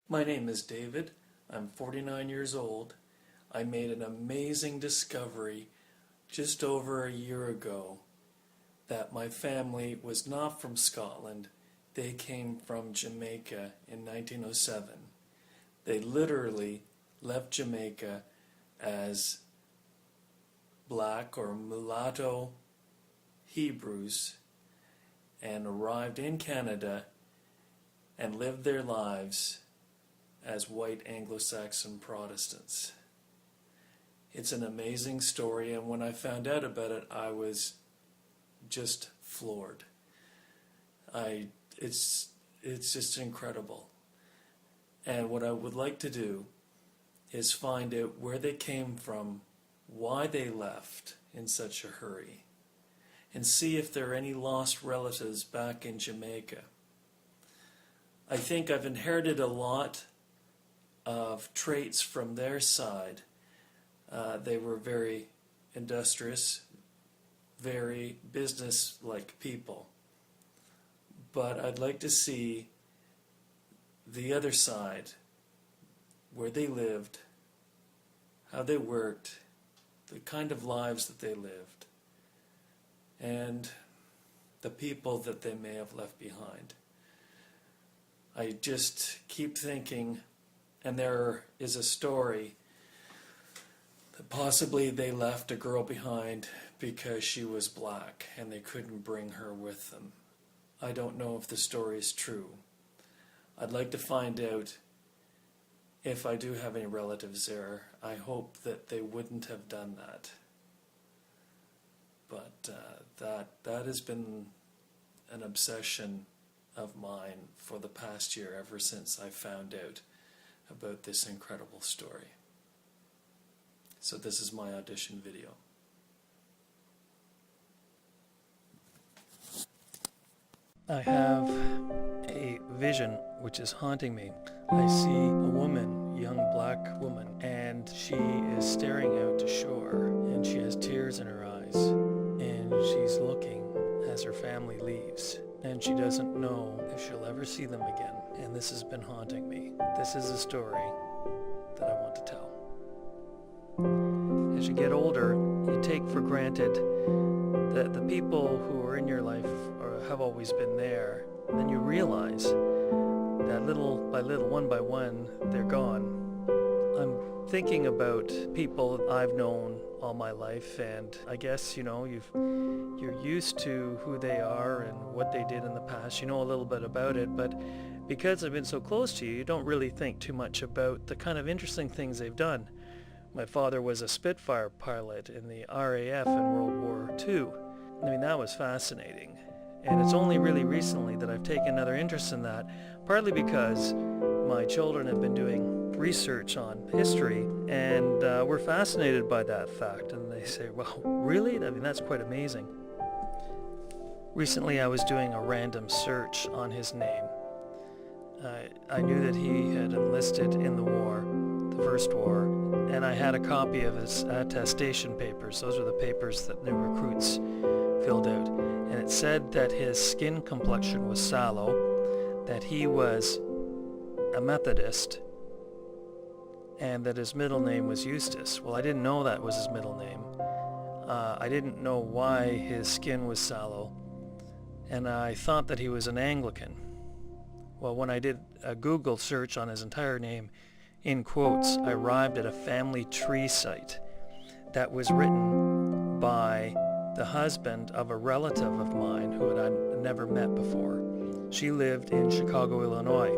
My name is David. I'm 49 years old. I made an amazing discovery just over a year ago that my family was not from Scotland. They came from Jamaica in 1907. They literally left Jamaica as black or mulatto Hebrews and arrived in Canada and lived their lives as white Anglo-Saxon Protestants. It's an amazing story, and when I found out about it, I was just floored. It's just incredible. And what I would like to do is find out where they came from, why they left in such a hurry, and see if there are any lost relatives back in Jamaica. I think I've inherited a lot of traits from their side. They were very industrious, very business-like people. But I'd like to see the other side, where they lived, how they worked, the kind of lives that they lived, and the people that they may have left behind. I just keep thinking, and there is a story that possibly they left a girl behind because she was black and they couldn't bring her with them. I don't know if the story is true. I'd like to find out if I do have any relatives there. I hope that they wouldn't have done that. But that has been an obsession of mine for the past year, ever since I found out about this incredible story. So this is my audition video. I have a vision which is haunting me. I see a woman, young black woman, and she is staring out to shore, and she has tears in her eyes, and she's looking as her family leaves, and she doesn't know if she'll ever see them again, and this has been haunting me. This is a story that I want to tell. As you get older, you take for granted that the people who are in your life have always been there. And then you realize that little by little, one by one, they're gone. I'm thinking about people I've known all my life, and I guess, you're used to who they are and what they did in the past. You know a little bit about it, but because I've been so close to you, you don't really think too much about the kind of interesting things they've done. My father was a Spitfire pilot in the RAF in World War II. I mean, that was fascinating. And it's only really recently that I've taken another interest in that, partly because my children have been doing research on history, and we're fascinated by that fact. And they say, well, really? I mean, that's quite amazing. Recently I was doing a random search on his name. I knew that he had enlisted in the war, the first war, and I had a copy of his attestation papers. Those are the papers that new recruits filled out. And it said that his skin complexion was sallow, that he was a Methodist, and that his middle name was Eustace. Well, I didn't know that was his middle name. I didn't know why his skin was sallow, and I thought that he was an Anglican. Well, when I did a Google search on his entire name, in quotes, I arrived at a family tree site that was written by the husband of a relative of mine who I'd never met before. She lived in Chicago, Illinois,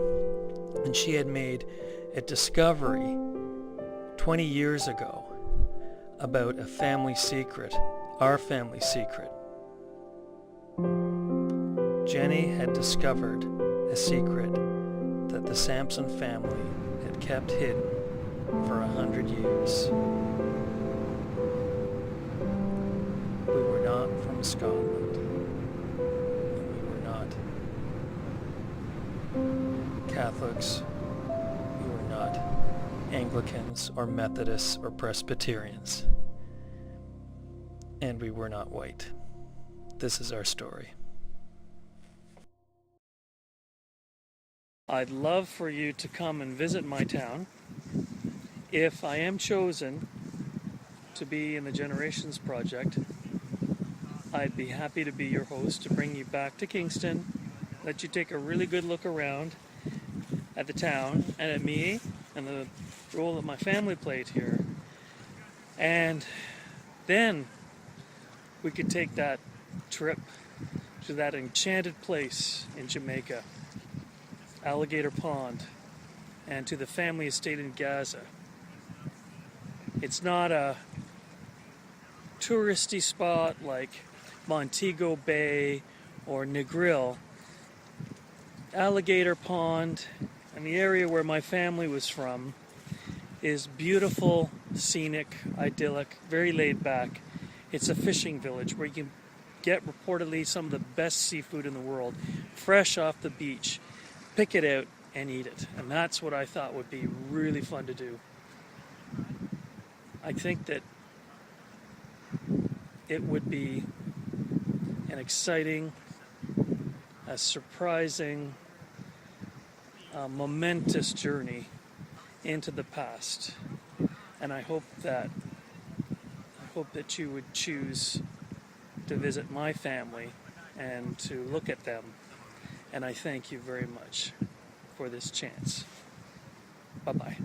and she had made a discovery 20 years ago about a family secret, our family secret. Jenny had discovered a secret that the Sampson family had kept hidden for 100 years. We were not from Scotland. We were not Catholics. We were not Anglicans or Methodists or Presbyterians. And we were not white. This is our story. I'd love for you to come and visit my town. If I am chosen to be in the Generations Project, I'd be happy to be your host, to bring you back to Kingston, let you take a really good look around at the town and at me and the role that my family played here. And then we could take that trip to that enchanted place in Jamaica, Alligator Pond, and to the family estate in Gaza. It's not a touristy spot like Montego Bay or Negril. Alligator Pond and the area where my family was from is beautiful, scenic, idyllic, very laid back. It's a fishing village where you can get reportedly some of the best seafood in the world, fresh off the beach. Pick it out and eat it. And that's what I thought would be really fun to do. I think that it would be an exciting, a surprising, momentous journey into the past. And I hope that you would choose to visit my family and to look at them. And I thank you very much for this chance. Bye-bye.